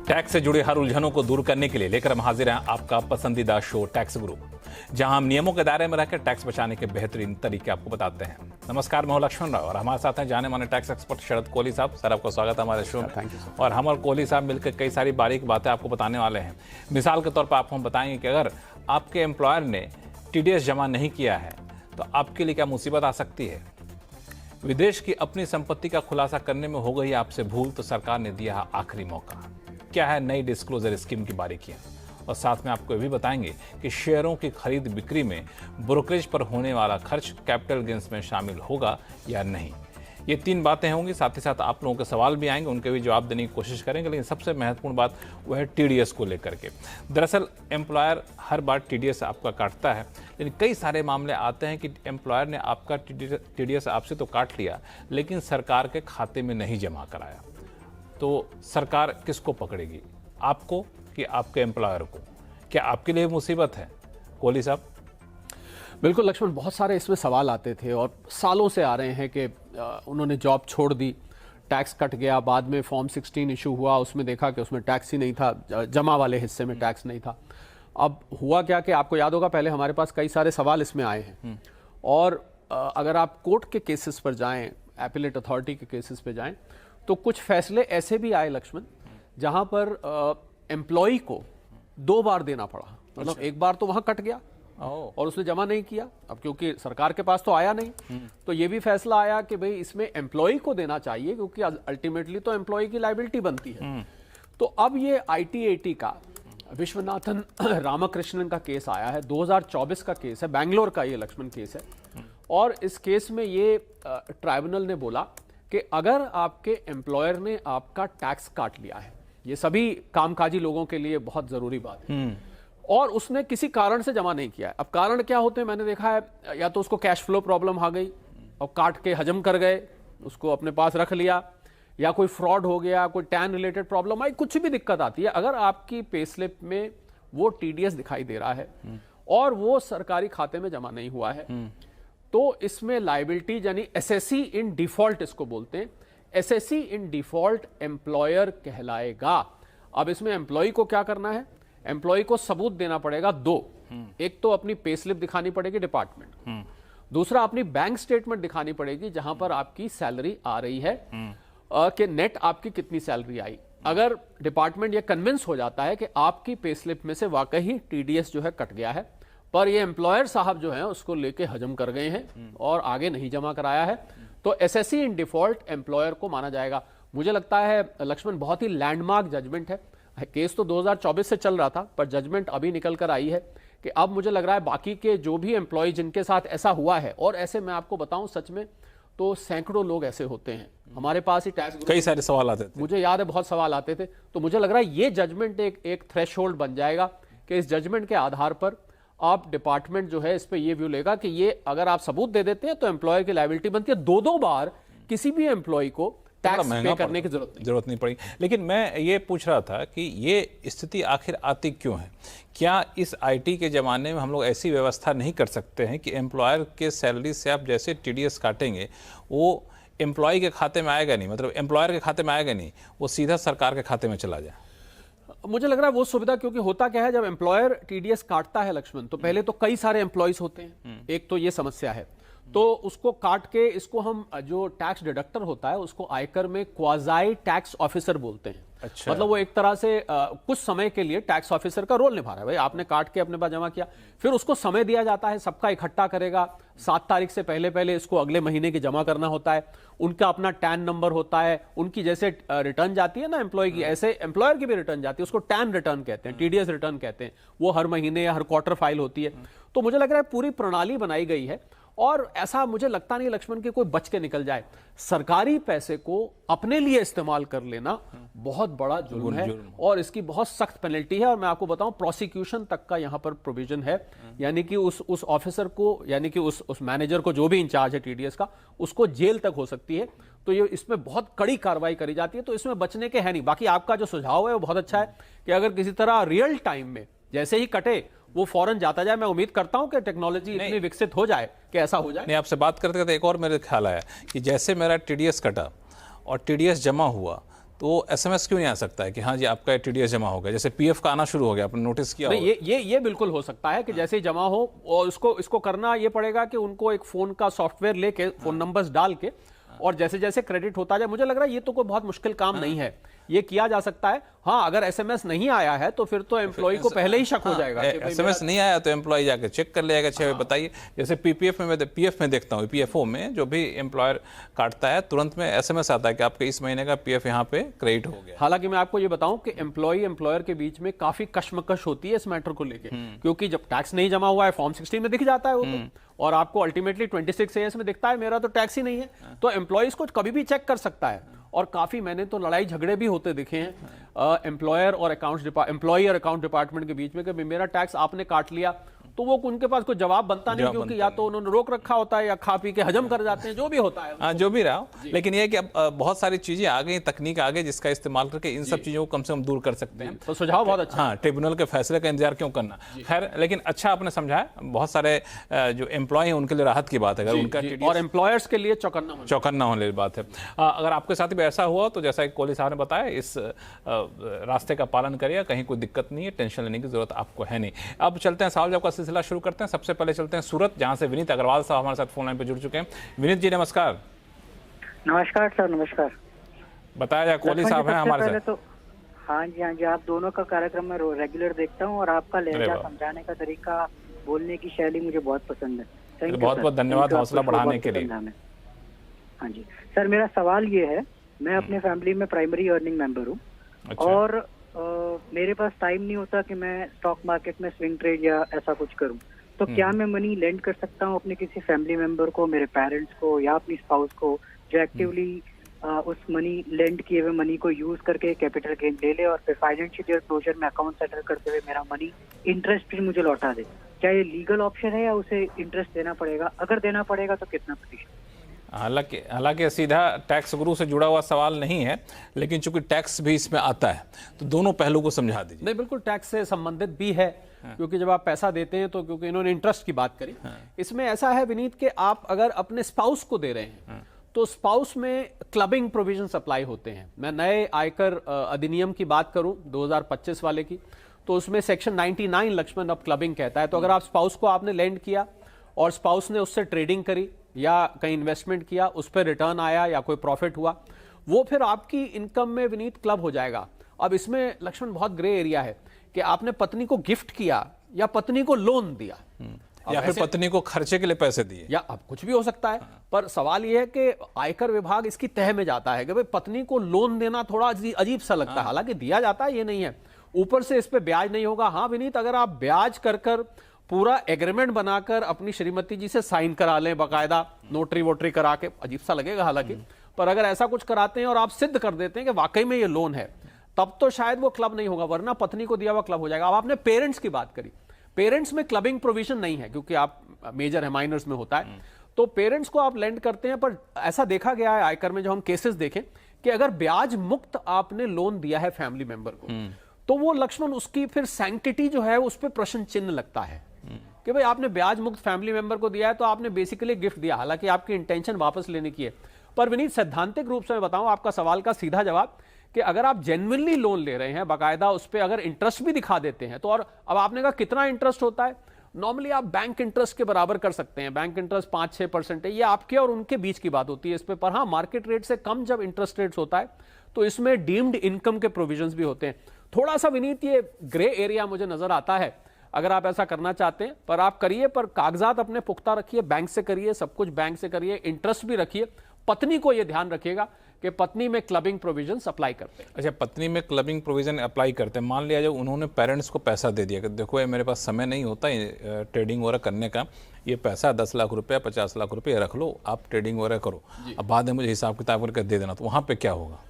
Tax से जुड़े हर उलझनों को दूर करने के लिए लेकर हम हाजिर हैं आपका पसंदीदा शो टैक्स गुरु, जहां हम नियमों के दायरे में रहकर टैक्स बचाने के बेहतरीन तरीके आपको बताते हैं। नमस्कार, मैं हूं लक्ष्मण राव और हमारे साथ हैं जाने माने टैक्स एक्सपर्ट शरद कोहली साहब। सर, आपका स्वागत है हमारे शो में। Thank you. और हम और कोहली साहब मिलकर कई सारी बारीक बातें आपको बताने वाले हैं। मिसाल के तौर पर आपको हम बताएंगे कि अगर आपके एम्प्लॉयर ने TDS जमा नहीं किया है तो आपके लिए क्या मुसीबत आ सकती है। विदेश की अपनी संपत्ति का खुलासा करने में हो गई आपसे भूल तो सरकार ने दिया है आखिरी मौका। क्या है नई डिस्क्लोजर स्कीम की बारीकियां, और साथ में आपको ये भी बताएंगे कि शेयरों की खरीद बिक्री में ब्रोकरेज पर होने वाला खर्च कैपिटल गेन्स में शामिल होगा या नहीं। ये तीन बातें होंगी, साथ ही साथ आप लोगों के सवाल भी आएंगे, उनके भी जवाब देने की कोशिश करेंगे। लेकिन सबसे महत्वपूर्ण बात वह है TDS को लेकर के। दरअसल एम्प्लॉयर हर बार TDS आपका काटता है, लेकिन कई सारे मामले आते हैं कि एम्प्लॉयर ने आपका TDS आपसे तो काट लिया लेकिन सरकार के खाते में नहीं जमा कराया। तो सरकार किसको पकड़ेगी, आपको कि आपके एम्प्लॉयर को? क्या आपके लिए मुसीबत है? कोहली साहब। बिल्कुल लक्ष्मण, बहुत सारे इसमें सवाल आते थे और सालों से आ रहे हैं कि उन्होंने जॉब छोड़ दी, टैक्स कट गया, बाद में फॉर्म 16 इशू हुआ, उसमें देखा कि उसमें टैक्स ही नहीं था, जमा वाले हिस्से में टैक्स नहीं था। अब हुआ क्या कि आपको याद होगा, पहले हमारे पास कई सारे सवाल इसमें आए हैं और अगर आप कोर्ट के केसेस पर जाएं, एपिलेट अथॉरिटी के केसेस पर जाएं, तो कुछ फैसले ऐसे भी आए लक्ष्मण जहां पर एम्प्लॉय को 2 बार देना पड़ा। मतलब एक बार तो वहां कट गया और उसने जमा नहीं किया, अब क्योंकि सरकार के पास तो आया नहीं, तो ये भी फैसला आया कि भाई इसमें एम्प्लॉय को देना चाहिए क्योंकि अल्टीमेटली तो एम्प्लॉय की लायबिलिटी बनती है। तो अब ये IT-AT का विश्वनाथन रामकृष्णन का केस आया है, 2024 का केस है, बैंगलोर का ये लक्ष्मण केस है। और इस केस में ये ट्राइब्यूनल ने बोला कि अगर आपके एम्प्लॉयर ने आपका टैक्स काट लिया है, ये सभी कामकाजी लोगों के लिए बहुत जरूरी बात है, और उसने किसी कारण से जमा नहीं किया है। अब कारण क्या होते हैं मैंने देखा है, या तो उसको कैश फ्लो प्रॉब्लम आ गई और काट के हजम कर गए, उसको अपने पास रख लिया, या कोई फ्रॉड हो गया, कोई टैन रिलेटेड प्रॉब्लम आई, कुछ भी दिक्कत आती है। अगर आपकी पे स्लिप में वो TDS दिखाई दे रहा है और वो सरकारी खाते में जमा नहीं हुआ है, तो इसमें लायबिलिटी यानी SSE इन डिफॉल्ट इसको बोलते हैं, SSE इन डिफॉल्ट एम्प्लॉयर कहलाएगा। अब इसमें एम्प्लॉय को क्या करना है, एम्प्लॉय को सबूत देना पड़ेगा 2। एक तो अपनी पे स्लिप दिखानी पड़ेगी डिपार्टमेंट, दूसरा अपनी बैंक स्टेटमेंट दिखानी पड़ेगी जहां पर आपकी सैलरी आ रही है कि नेट आपकी कितनी सैलरी आई। अगर डिपार्टमेंट ये कन्विंस हो जाता है कि आपकी पे स्लिप में से वाकई ही TDS जो है कट गया है, पर ये एम्प्लॉयर साहब जो हैं उसको लेके हजम कर गए हैं और आगे नहीं जमा कराया है, तो SSE इन डिफॉल्ट एम्प्लॉयर को माना जाएगा। मुझे लगता है लक्ष्मण बहुत ही लैंडमार्क जजमेंट है। केस तो 2024 से चल रहा था, पर जजमेंट अभी निकल कर आई है कि अब मुझे लग रहा है बाकी के जो भी एम्प्लॉय जिनके साथ ऐसा हुआ है, और ऐसे मैं आपको बताऊं सच में तो सैकड़ों लोग ऐसे होते हैं हमारे पास ही टैक्स, कई सारे सवाल आते थे, मुझे याद है बहुत सवाल आते थे। तो मुझे लग रहा है ये जजमेंट एक थ्रेशोल्ड बन जाएगा कि इस जजमेंट के आधार पर आप डिपार्टमेंट जो है इस पे ये व्यू लेगा कि ये अगर आप सबूत दे देते हैं तो एम्प्लॉयर की लायबिलिटी बनती है। 2 बार किसी भी एम्प्लॉय को टैक्स पे करने की जरूरत नहीं पड़ेगी। लेकिन मैं ये पूछ रहा था कि ये स्थिति आखिर आती क्यों है? क्या इस IT के ज़माने में हम लोग ऐसी व्यवस्था नहीं कर सकते हैं कि एम्प्लॉयर के सैलरी से आप जैसे TDS काटेंगे वो एम्प्लॉय के खाते में आएगा नहीं, मतलब एम्प्लॉयर के खाते में आएगा नहीं, वो सीधा सरकार के खाते में चला जाए? मुझे लग रहा है वो सुविधा, क्योंकि होता क्या है जब एम्प्लॉयर TDS काटता है लक्ष्मण, तो पहले तो कई सारे एम्प्लॉयज होते हैं, एक तो ये समस्या है, तो उसको काट के इसको हम जो टैक्स डिडक्टर होता है उसको आयकर में क्वाजाई टैक्स ऑफिसर बोलते हैं। अच्छा। मतलब वो एक तरह से कुछ समय के लिए टैक्स ऑफिसर का रोल निभा रहा है। भाई आपने काट के अपने पास जमा किया, फिर उसको समय दिया जाता है, सबका इकट्ठा करेगा, 7 तारीख से पहले इसको अगले महीने की जमा करना होता है, उनका अपना टैन नंबर होता है, उनकी जैसे रिटर्न जाती है ना एम्प्लॉय की, ऐसे एम्प्लॉयर की भी रिटर्न जाती है, उसको टैन रिटर्न कहते हैं, TDS रिटर्न कहते हैं, वो हर महीने या हर क्वार्टर फाइल होती है। तो मुझे लग रहा है पूरी प्रणाली बनाई गई है और ऐसा मुझे लगता नहीं लक्ष्मण कि कोई बच के निकल जाए। सरकारी पैसे को अपने लिए इस्तेमाल कर लेना बहुत बड़ा जुर्म है और इसकी बहुत सख्त पेनल्टी है। और मैं आपको बताऊं प्रोसिक्यूशन तक का यहां पर प्रोविजन है, यानी कि उस ऑफिसर को, यानी कि उस मैनेजर को जो भी इंचार्ज है TDS का, उसको जेल तक हो सकती है। तो ये इसमें बहुत कड़ी कार्रवाई करी जाती है, तो इसमें बचने के है नहीं। बाकी आपका जो सुझाव है वो बहुत अच्छा है कि अगर किसी तरह रियल टाइम में जैसे ही कटे वो फौरन जाता जाए। मैं उम्मीद करता हूं कि टेक्नोलॉजी इतनी विकसित हो जाए कि ऐसा हो जाए। नहीं, आपसे बात करते करते एक और मेरे ख्याल आया कि जैसे मेरा TDS कटा और TDS जमा हुआ तो एसएमएस क्यों नहीं आ सकता है कि हाँ जी आपका टीडीएस जमा हो गया, जैसे पीएफ का आना शुरू हो गया, आपने नोटिस किया नहीं, ये बिल्कुल हो सकता है कि जैसे ही जमा हो, और इसको करना ये पड़ेगा कि उनको एक फोन का सॉफ्टवेयर लेके फोन नंबर्स डाल के, और जैसे जैसे क्रेडिट होता जाए, मुझे लग रहा है ये तो कोई बहुत मुश्किल काम नहीं है, ये किया जा सकता है। हाँ, अगर एसएमएस नहीं आया है तो फिर तो एम्प्लॉय को पहले ही शक हो जाएगा कि एसएमएस नहीं आया तो एम्प्लॉय जाके चेक कर लेगा, अच्छा बताइए। जैसे पीपीएफ में पीएफ में देखता हूँ, पीएफओ में जो भी एम्प्लॉयर काटता है तुरंत में एसएमएस आता है कि आपके इस महीने का पीएफ यहाँ पे क्रेडिट हो गया। हालांकि मैं आपको ये बताऊं कि एम्प्लॉयर के बीच में काफी कशमकश होती है इस मैटर को लेके, क्योंकि जब टैक्स नहीं जमा हुआ है फॉर्म 16 में दिख जाता है वो तो, और आपको अल्टीमेटली 26 AS में दिखता है मेरा तो टैक्स ही नहीं है, तो एम्प्लॉयज को कभी भी चेक कर सकता है। और काफी मैंने तो लड़ाई झगड़े भी होते दिखे हैं एम्प्लॉयर और अकाउंट डिपार्टमेंट के बीच में कि मेरा टैक्स आपने काट लिया, तो वो उनके पास कोई जवाब बनता नहीं, क्योंकि या तो उन्होंने रोक रखा होता है या खा पी के हजम कर जाते हैं, जो भी होता है। हाँ, जो भी रहा, लेकिन ये है कि अब बहुत सारी चीजें आ गई, तकनीक आ गई, जिसका इस्तेमाल करके इन सब चीजों को कम से कम दूर कर सकते हैं। तो सुझाव बहुत अच्छा। हाँ, ट्रिब्यूनल के फैसले का इंतजार क्यों करना। खैर, लेकिन अच्छा आपने समझाया, बहुत सारे जो एम्प्लॉय हैं उनके लिए राहत की बात है, अगर उनका और एम्प्लॉयर्स के लिए चौकन्ना होने की बात है। अगर आपके साथ भी ऐसा हुआ तो जैसा कि कोहली साहब ने बताया, इस रास्ते का पालन करिए, कहीं कोई दिक्कत नहीं है, टेंशन लेने की जरूरत आपको है नहीं। अब चलते हैं सवाल जवाब का सिलसिला शुरू करते हैं। सबसे पहले चलते हैं सूरत, जहां से विनीत अग्रवाल साहब हमारे साथ फोन लाइन पर जुड़ चुके हैं। विनीत जी नमस्कार। नमस्कार सर, नमस्कार। बताया जाए, कोहली साहब हैं हमारे साथ। तो हाँ जी, आप दोनों का कार्यक्रम मैं रेगुलर देखता हूँ, और आपका लहजा, समझाने का तरीका, बोलने की शैली मुझे बहुत पसंद है। बहुत बहुत धन्यवाद हौसला बढ़ाने के लिए। हाँ जी सर, मेरा सवाल ये है, मैं अपने फैमिली में प्राइमरी अर्निंग मेंबर हूँ। अच्छा। और मेरे पास टाइम नहीं होता कि मैं स्टॉक मार्केट में स्विंग ट्रेड या ऐसा कुछ करूँ, तो क्या मैं मनी लेंड कर सकता हूँ अपने किसी फैमिली मेंबर को, मेरे पेरेंट्स को या अपनी स्पाउस को, जो एक्टिवली उस मनी लेंड किए हुए मनी को यूज करके कैपिटल गेन ले ले, और फिर फाइनेंशियल ईयर क्लोजर में अकाउंट सेटल करते हुए मेरा मनी इंटरेस्ट भी मुझे लौटा दे? क्या ये लीगल ऑप्शन है या उसे इंटरेस्ट देना पड़ेगा? अगर देना पड़ेगा तो कितना प्रतिशत? हालांकि सीधा टैक्स गुरु से जुड़ा हुआ सवाल नहीं है, लेकिन चूंकि टैक्स भी इसमें आता है तो दोनों पहलू को समझा दीजिए। नहीं, बिल्कुल टैक्स से संबंधित भी है। क्योंकि जब आप पैसा देते हैं तो, क्योंकि इन्होंने इंटरेस्ट की बात करी, इसमें ऐसा है विनीत कि आप अगर अपने स्पाउस को दे रहे हैं तो स्पाउस में क्लबिंग प्रोविजन अप्लाई होते हैं। मैं नए आयकर अधिनियम की बात करूं 2025 वाले की, तो उसमें सेक्शन 99 लक्ष्मण अब क्लबिंग कहता है। तो अगर आप स्पाउस को आपने लेंड किया और स्पाउस ने उससे ट्रेडिंग करी या कहीं इन्वेस्टमेंट किया, उस पर रिटर्न आया या कोई प्रॉफिट हुआ, वो फिर आपकी इनकम में विनीत क्लब हो जाएगा। अब इसमें लक्ष्मण बहुत ग्रे एरिया है कि आपने पत्नी को गिफ्ट किया या पत्नी को लोन दिया या फिर पत्नी को खर्चे के लिए पैसे दिए, या अब कुछ भी हो सकता है। पर सवाल यह है कि आयकर विभाग इसकी तह में जाता है कि भाई पत्नी को लोन देना थोड़ा अजीब सा लगता है। हालांकि दिया जाता है, ये नहीं है, ऊपर से इस पे ब्याज नहीं होगा। हाँ विनीत, अगर आप ब्याज कर पूरा एग्रीमेंट बनाकर अपनी श्रीमती जी से साइन करा लें, बाकायदा नोटरी वोटरी करा के, अजीब सा लगेगा हालांकि, पर अगर ऐसा कुछ कराते हैं और आप सिद्ध कर देते हैं कि वाकई में ये लोन है, तब तो शायद वो क्लब नहीं होगा, वरना पत्नी को दिया हुआ क्लब हो जाएगा। अब आपने पेरेंट्स की बात करी, पेरेंट्स में क्लबिंग प्रोविजन नहीं है क्योंकि आप मेजर है, माइनर्स में होता है। तो पेरेंट्स को आप लेंड करते हैं, पर ऐसा देखा गया है आयकर में, जो हम केसेस देखें कि अगर ब्याज मुक्त आपने लोन दिया है फैमिली मेंबर को, तो वो लक्ष्मण उसकी फिर सैंक्टिटी जो है उस पर प्रश्न चिन्ह लगता है कि भाई आपने ब्याज मुक्त फैमिली मेंबर को दिया है तो आपने बेसिकली गिफ्ट दिया, हालांकि आपकी इंटेंशन वापस लेने की है। पर विनीत, सैद्धांतिक रूप से मैं बताऊं आपका सवाल का सीधा जवाब कि अगर आप जेन्युइनली लोन ले रहे हैं, बाकायदा उस पर अगर इंटरेस्ट भी दिखा देते हैं तो, और अब आपने कहा कितना इंटरेस्ट होता है, नॉर्मली आप बैंक इंटरेस्ट के बराबर कर सकते हैं। बैंक इंटरेस्ट 5-6% है, ये आपके और उनके बीच की बात होती है इस पे। पर हाँ, मार्केट रेट से कम जब इंटरेस्ट रेट्स होता है तो इसमें डीम्ड इनकम के प्रोविजंस भी होते हैं। थोड़ा सा विनीत ये ग्रे एरिया मुझे नजर आता है अगर आप ऐसा करना चाहते हैं, पर आप करिए, पर कागजात अपने पुख्ता रखिए, बैंक से करिए, सब कुछ बैंक से करिए, इंटरेस्ट भी रखिए। पत्नी को यह ध्यान रखिएगा कि पत्नी में क्लबिंग प्रोविजन अप्लाई करते हैं। अच्छा, पत्नी में क्लबिंग प्रोविजन अप्लाई करते हैं। मान लिया जब उन्होंने पेरेंट्स को पैसा दे दिया कि देखो ये मेरे पास समय नहीं होता है ट्रेडिंग वगैरह करने का, ये पैसा 10 लाख रुपया 50 लाख रुपये रख लो, आप ट्रेडिंग वगैरह करो, अब बाद में मुझे हिसाब किताब करके दे देना, तो वहाँ पे क्या होगा?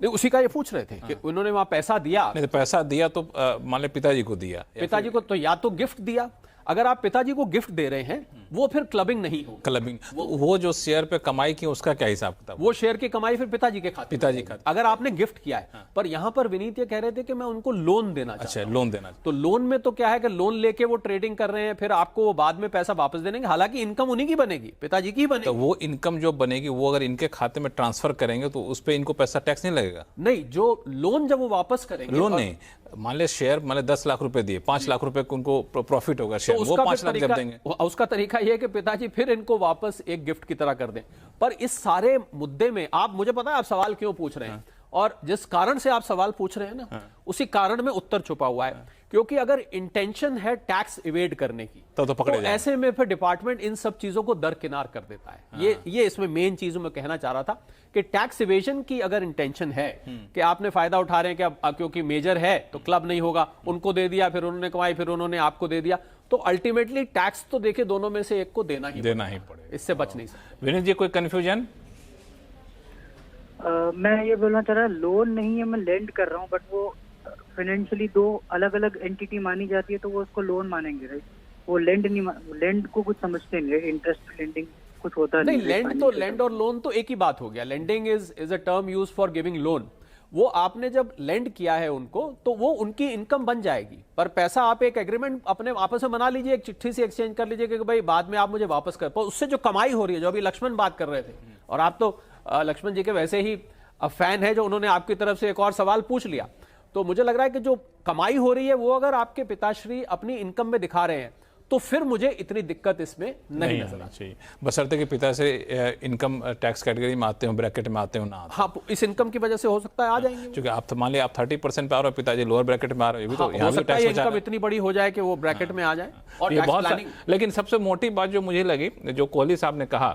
नहीं, उसी का ये पूछ रहे थे कि उन्होंने वहां पैसा दिया। नहीं, तो पैसा दिया तो मान लिया पिताजी को दिया, पिताजी को तो या तो गिफ्ट दिया, अगर आप पिताजी को गिफ्ट दे रहे हैं वो फिर क्लबिंग नहीं हो। क्लबिंग वो जो शेयर पे कमाई की उसका क्या हिसाब किताब? वो शेयर की कमाई फिर पिताजी के खाते, पिताजी खाते। अगर आपने गिफ्ट किया है। पर यहां पर विनीत ये कह रहे थे कि मैं उनको लोन देना चाहता अच्छा, हूं। लोन देना। तो लोन में तो क्या है कि लोन लेके वो ट्रेडिंग कर रहे हैं, फिर आपको वो बाद में पैसा वापस देंगे, हालांकि इनकम उन्हीं की बनेगी, पिताजी की ही बनेगी। तो वो इनकम जो बनेगी वो अगर इनके खाते में ट्रांसफर करेंगे तो उस पे इनको पैसा टैक्स नहीं लगेगा? नहीं, जो लोन जब वो वापस करेंगे, लोन नहीं, मान ले शेयर मान ले 10 लाख रुपए दिए, 5 लाख रुपए को उनको प्रॉफिट होगा शेयर, वो 5 लाख जब देंगे। उसका तरीका यह है कि पिताजी फिर इनको वापस एक गिफ्ट की तरह कर दें। पर इस सारे मुद्दे में आप, मुझे पता है आप सवाल क्यों पूछ रहे हैं, और जिस कारण से आप सवाल पूछ रहे हैं ना, उसी कारण में उत्तर छुपा हुआ है। क्योंकि अगर इंटेंशन है टैक्स इवेड करने की तो पकड़े तो ऐसे में फिर डिपार्टमेंट इन सब चीजों को दरकिनार कर देता है। ये इसमें मेन चीजों में कहना चाह रहा था कि टैक्स इवेजन की अगर इंटेंशन है कि आपने फायदा उठा रहे हैं कि अब क्योंकि मेजर है तो क्लब नहीं होगा, उनको दे दिया, फिर उन्होंने कमाई, फिर उन्होंने आपको दे दिया, तो अल्टीमेटली टैक्स तो देखिए दोनों में से एक को देना ही पड़ेगा, इससे बच नहीं सकते। विनीत जी, कोई कंफ्यूजन? मैं ये बोलना चाह रहा, लोन नहीं है, मैं लेंड कर रहा हूँ, बट वो फाइनेंशियली दो अलग अलग एंटिटी मानी जाती है, तो वो उसको लोन मानेंगे, राइट? वो लेंड नहीं, लेंड को कुछ समझते नहीं, इंटरेस्ट लेंडिंग कुछ होता नहीं। लेंड तो, लेंड और लोन तो एक ही बात हो गया। Lending is a term use for giving loan. वो आपने जब लेंड किया है उनको तो वो उनकी इनकम बन जाएगी, पर पैसा आप एक एग्रीमेंट अपने आपस में बना लीजिए, एक चिट्ठी से एक्सचेंज कर लीजिए कि भाई बाद में आप मुझे वापस कर, पर उससे जो कमाई हो रही है, जो अभी लक्ष्मण बात कर रहे थे, और आप तो लक्ष्मण जी के वैसे ही फैन है, जो उन्होंने आपकी तरफ से एक और सवाल पूछ लिया, तो मुझे लग रहा है कि जो कमाई हो रही है वो अगर आपके पिताश्री अपनी इनकम में दिखा रहे हैं तो फिर मुझे इतनी दिक्कत इसमें नहीं नजर आती चाहिए, बशर्ते कि पिता से इनकम टैक्स कैटेगरी में आते हो, ब्रैकेट में आते हो ना। हाँ, इस इनकम की वजह से हो सकता है आ जाएंगे, क्योंकि आप मान लिया आप 30% पे आ रहे हो, पिताजी लोअर ब्रैकेट में आ रहे हो, हाँ, हो सकता है इनकम इतनी बड़ी हो जाए कि वो ब्रैकेट में आ जाए। और ये बहुत, लेकिन सबसे मोटी बात जो मुझे लगी, जो कोहली साहब ने कहा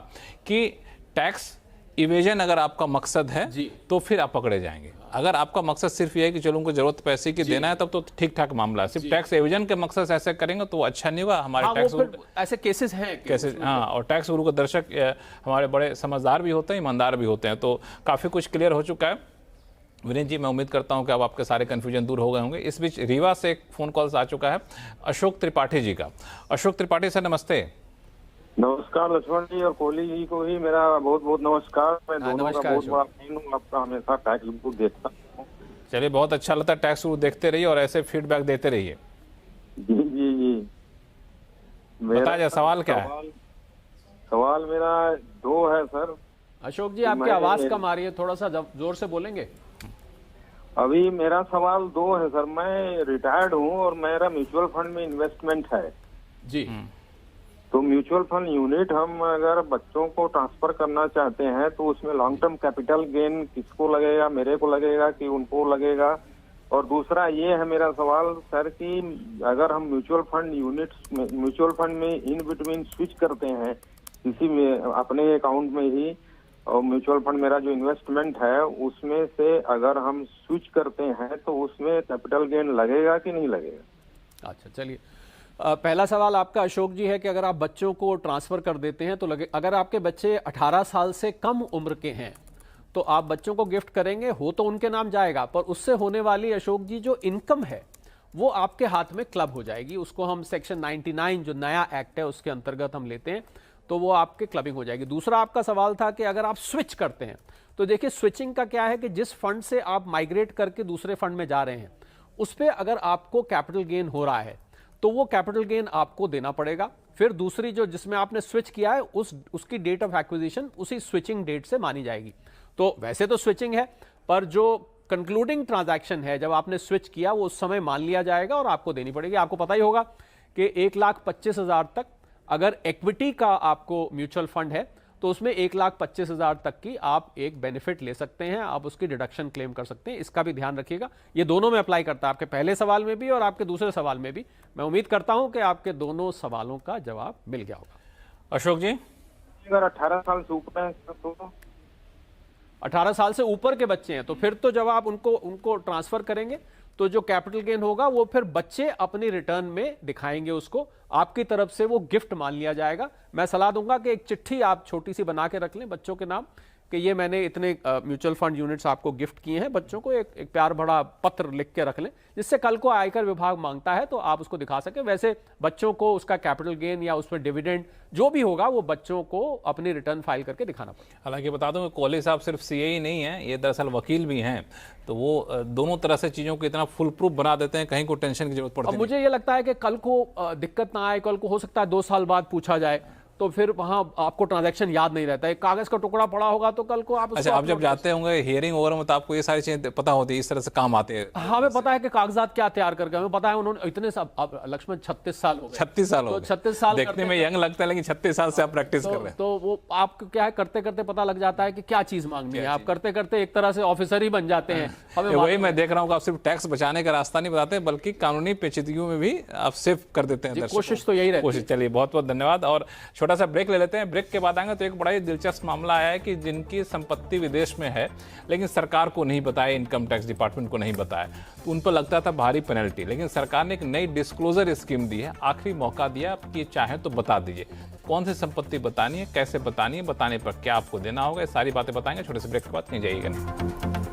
कि टैक्स इवेजन अगर आपका मकसद है तो फिर आप पकड़े जाएंगे। अगर आपका मकसद सिर्फ ये है कि चलो उनको जरूरत पैसे की देना है, तब तो ठीक ठाक मामला है। सिर्फ टैक्स एविजन के मकसद से ऐसे करेंगे तो वो अच्छा नहीं होगा। हमारे टैक्स ऐसे केसेस हैं, केसेस, हाँ, और टैक्स गुरु के दर्शक हमारे बड़े समझदार भी होते हैं, ईमानदार भी होते हैं, तो काफ़ी कुछ क्लियर हो चुका है। विनीत जी, मैं उम्मीद करता हूं कि अब आपके सारे कन्फ्यूजन दूर हो गए होंगे। इस बीच रीवा से एक फ़ोन कॉल आ चुका है अशोक त्रिपाठी जी का। अशोक त्रिपाठी सर, नमस्ते। नमस्कार लक्ष्मण जी, और कोहली जी को ही मेरा बहुत बहुत नमस्कार। मैं दोनों का बहुत बड़ा फैन हूँ, आपका हमेशा टैक्स गुरु देखता हूँ। चलिए, बहुत अच्छा लगता है। टैक्स गुरु देखते रहिए और ऐसे फीडबैक देते रहिए। जी जी जी, बताइए सवाल क्या है? सवाल मेरा दो है सर। अशोक जी, आपकी आवाज कम आ रही है, थोड़ा सा जोर से बोलेंगे। अभी मेरा सवाल दो है सर। मैं रिटायर्ड हूँ और मेरा म्यूचुअल फंड में इन्वेस्टमेंट है जी। तो म्यूचुअल फंड यूनिट हम अगर बच्चों को ट्रांसफर करना चाहते हैं तो उसमें लॉन्ग टर्म कैपिटल गेन किसको लगेगा, मेरे को लगेगा कि उनको लगेगा? और दूसरा ये है मेरा सवाल सर कि अगर हम म्यूचुअल फंड में इन बिटवीन स्विच करते हैं किसी में अपने अकाउंट में ही, और म्यूचुअल फंड मेरा जो इन्वेस्टमेंट है उसमें से अगर हम स्विच करते हैं तो उसमें कैपिटल गेन लगेगा कि नहीं लगेगा? अच्छा, चलिए, पहला सवाल आपका अशोक जी है कि अगर आप बच्चों को ट्रांसफर कर देते हैं तो अगर आपके बच्चे 18 साल से कम उम्र के हैं तो आप बच्चों को गिफ्ट करेंगे, हो तो उनके नाम जाएगा, पर उससे होने वाली अशोक जी जो इनकम है वो आपके हाथ में क्लब हो जाएगी। उसको हम सेक्शन 99 जो नया एक्ट है उसके अंतर्गत हम लेते हैं, तो वो आपके क्लबिंग हो जाएगी। दूसरा आपका सवाल था कि अगर आप स्विच करते हैं तो देखिए, स्विचिंग का क्या है कि जिस फंड से आप माइग्रेट करके दूसरे फंड में जा रहे हैं उस पर अगर आपको कैपिटल गेन हो रहा है तो वो कैपिटल गेन आपको देना पड़ेगा। फिर दूसरी जो जिसमें आपने स्विच किया है उसकी डेट ऑफ एक्विजिशन उसी स्विचिंग डेट से मानी जाएगी। तो वैसे तो स्विचिंग है, पर जो कंक्लूडिंग ट्रांजैक्शन है जब आपने स्विच किया वो उस समय मान लिया जाएगा और आपको देनी पड़ेगी। आपको पता ही होगा कि 1,25,000 तक अगर इक्विटी का आपको म्यूचुअल फंड है तो उसमें 1,25,000 तक की आप एक बेनिफिट ले सकते हैं, आप उसकी डिडक्शन क्लेम कर सकते हैं। इसका भी ध्यान रखिएगा, ये दोनों में अप्लाई करता है, आपके पहले सवाल में भी और आपके दूसरे सवाल में भी। मैं उम्मीद करता हूं कि आपके दोनों सवालों का जवाब मिल गया होगा। अशोक जी, अगर 18 साल से ऊपर है तो 18 साल से ऊपर के बच्चे हैं तो फिर तो जब आप उनको ट्रांसफर करेंगे तो जो कैपिटल गेन होगा वो फिर बच्चे अपनी रिटर्न में दिखाएंगे, उसको आपकी तरफ से वो गिफ्ट मान लिया जाएगा। मैं सलाह दूंगा कि एक चिट्ठी आप छोटी सी बना के रख लें बच्चों के नाम कि ये मैंने इतने म्यूचुअल फंड यूनिट्स आपको गिफ्ट किए हैं, बच्चों को एक प्यार भरा पत्र लिख के रख लें, जिससे कल को आयकर विभाग मांगता है तो आप उसको दिखा सकें। वैसे बच्चों को उसका कैपिटल गेन या उसमें डिविडेंड जो भी होगा वो बच्चों को अपनी रिटर्न फाइल करके दिखाना पड़ेगा। हालांकि बता दूं कि कोहली साहब सिर्फ सीए ही नहीं है, ये दरअसल वकील भी हैं, तो वो दोनों तरह से चीज़ों को इतना फुल प्रूफ बना देते हैं, कहीं को टेंशन की जरूरत पड़ती अब मुझे ये लगता है कि कल को दिक्कत ना आए, कल को हो सकता है 2 साल बाद पूछा जाए तो फिर वहां आपको ट्रांजैक्शन याद नहीं रहता है, कागज का टुकड़ा पड़ा होगा तो कल को आप उसको अच्छा, आप जब जाते होंगे हियरिंग ओवर में तो आपको ये सारी चीजें पता होती है, इस तरह से काम आते हैं? हाँ, हमें पता है कि कागजात क्या तैयार करके, हमें पता है उन्होंने इतने अब लक्ष्मण 36 साल हो गए। 36 साल हो तो गए। 36 साल देखने में यंग लगता है, लेकिन 36 साल से आप प्रैक्टिस कर रहे हैं। तो वो आपको क्या है, करते करते पता लग जाता है कि क्या चीज मांगनी है। आप करते करते एक तरह से ऑफिसर ही बन जाते हैं। हमें वही मैं देख रहा हूँ कि आप सिर्फ टैक्स बचाने का रास्ता नहीं बताते, बल्कि कानूनी पेचीदगियों में भी आप सेव कर देते हैं। कोशिश तो यही रहती है। कोशिश। चलिए, बहुत बहुत धन्यवाद। और छोटा सा ब्रेक ले लेते हैं। ब्रेक के बाद आएंगे तो एक बड़ा ही दिलचस्प मामला आया है कि जिनकी संपत्ति विदेश में है लेकिन सरकार को नहीं बताया, इनकम टैक्स डिपार्टमेंट को नहीं बताया, तो उन पर लगता था भारी पेनल्टी, लेकिन सरकार ने एक नई डिस्क्लोजर स्कीम दी है। आखिरी मौका दिया कि चाहे तो बता दीजिए कौन सी संपत्ति बतानी है, कैसे बतानी है, बताने पर क्या आपको देना होगा, ये सारी बातें बताएंगे छोटे से ब्रेक के बाद। कहीं जाइएगा नहीं।